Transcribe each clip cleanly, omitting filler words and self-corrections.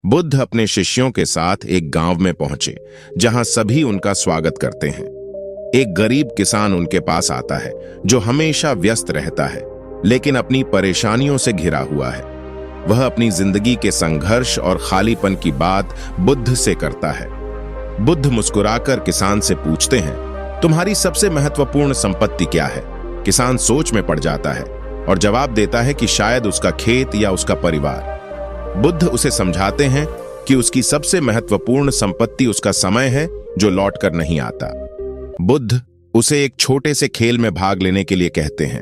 बुद्ध अपने शिष्यों के साथ एक गांव में पहुंचे, जहां सभी उनका स्वागत करते हैं। एक गरीब किसान उनके पास आता है, जो हमेशा व्यस्त रहता है, लेकिन अपनी परेशानियों से घिरा हुआ है। वह अपनी जिंदगी के संघर्ष और खालीपन की बात बुद्ध से करता है। बुद्ध मुस्कुराकर किसान से पूछते हैं, तुम्हारी सबसे महत्वपूर्ण संपत्ति क्या है? किसान सोच में पड़ जाता है और जवाब देता है कि शायद उसका खेत या उसका परिवार। बुद्ध उसे समझाते हैं कि उसकी सबसे महत्वपूर्ण संपत्ति उसका समय है, जो लौट कर नहीं आता। बुद्ध उसे एक छोटे से खेल में भाग लेने के लिए कहते हैं।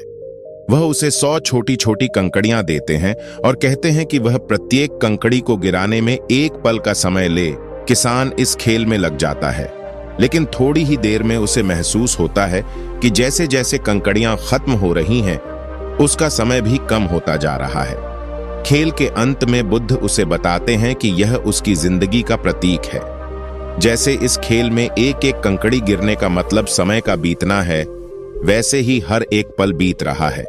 वह उसे 100 छोटी छोटी कंकड़ियां देते हैं और कहते हैं कि वह प्रत्येक कंकड़ी को गिराने में एक पल का समय ले। किसान इस खेल में लग जाता है, लेकिन थोड़ी ही देर में उसे महसूस होता है कि जैसे जैसे कंकड़ियां खत्म हो रही हैं, उसका समय भी कम होता जा रहा है। खेल के अंत में बुद्ध उसे बताते हैं कि यह उसकी जिंदगी का प्रतीक है। जैसे इस खेल में एक एक कंकड़ी गिरने का मतलब समय का बीतना है, वैसे ही हर एक पल बीत रहा है।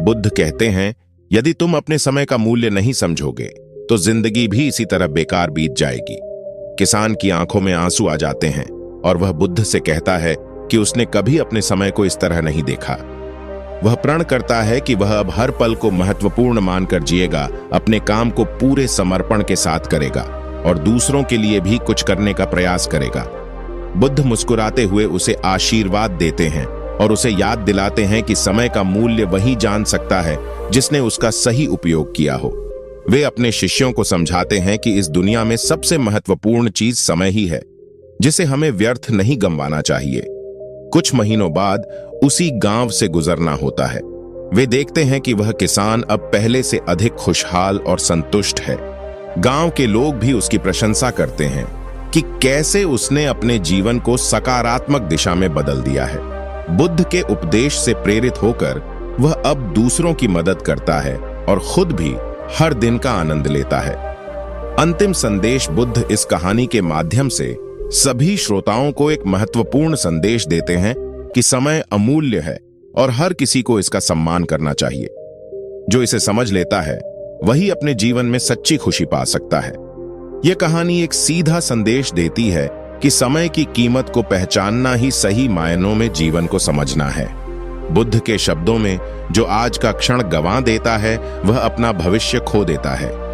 बुद्ध कहते हैं, यदि तुम अपने समय का मूल्य नहीं समझोगे, तो जिंदगी भी इसी तरह बेकार बीत जाएगी। किसान की आंखों में आंसू आ जाते हैं और वह बुद्ध से कहता है कि उसने कभी अपने समय को इस तरह नहीं देखा। वह प्रण करता है कि वह अब हर पल को महत्वपूर्ण मानकर जिएगा, अपने काम को पूरे समर्पण के साथ करेगा और दूसरों के लिए भी कुछ करने का प्रयास करेगा। बुद्ध मुस्कुराते हुए उसे आशीर्वाद देते हैं और उसे याद दिलाते हैं कि समय का मूल्य वही जान सकता है जिसने उसका सही उपयोग किया हो। वे अपने शिष्यों को समझाते हैं कि इस दुनिया में सबसे महत्वपूर्ण चीज समय ही है, जिसे हमें व्यर्थ नहीं गंवाना चाहिए। कुछ महीनों बाद उसी गांव से गुजरना होता है। वे देखते हैं कि वह किसान अब पहले से अधिक खुशहाल और संतुष्ट है। गांव के लोग भी उसकी प्रशंसा करते हैं कि कैसे उसने अपने जीवन को सकारात्मक दिशा में बदल दिया है। बुद्ध के उपदेश से प्रेरित होकर वह अब दूसरों की मदद करता है और खुद भी हर दिन का आनंद लेता है। अंतिम संदेश बुद्ध इस कहानी के माध्यम से सभी श्रोताओं को एक महत्वपूर्ण संदेश देते हैं कि समय अमूल्य है और हर किसी को इसका सम्मान करना चाहिए। जो इसे समझ लेता है, वही अपने जीवन में सच्ची खुशी पा सकता है। यह कहानी एक सीधा संदेश देती है कि समय की कीमत को पहचानना ही सही मायनों में जीवन को समझना है। बुद्ध के शब्दों में, जो आज का क्षण गंवा देता है, वह अपना भविष्य खो देता है।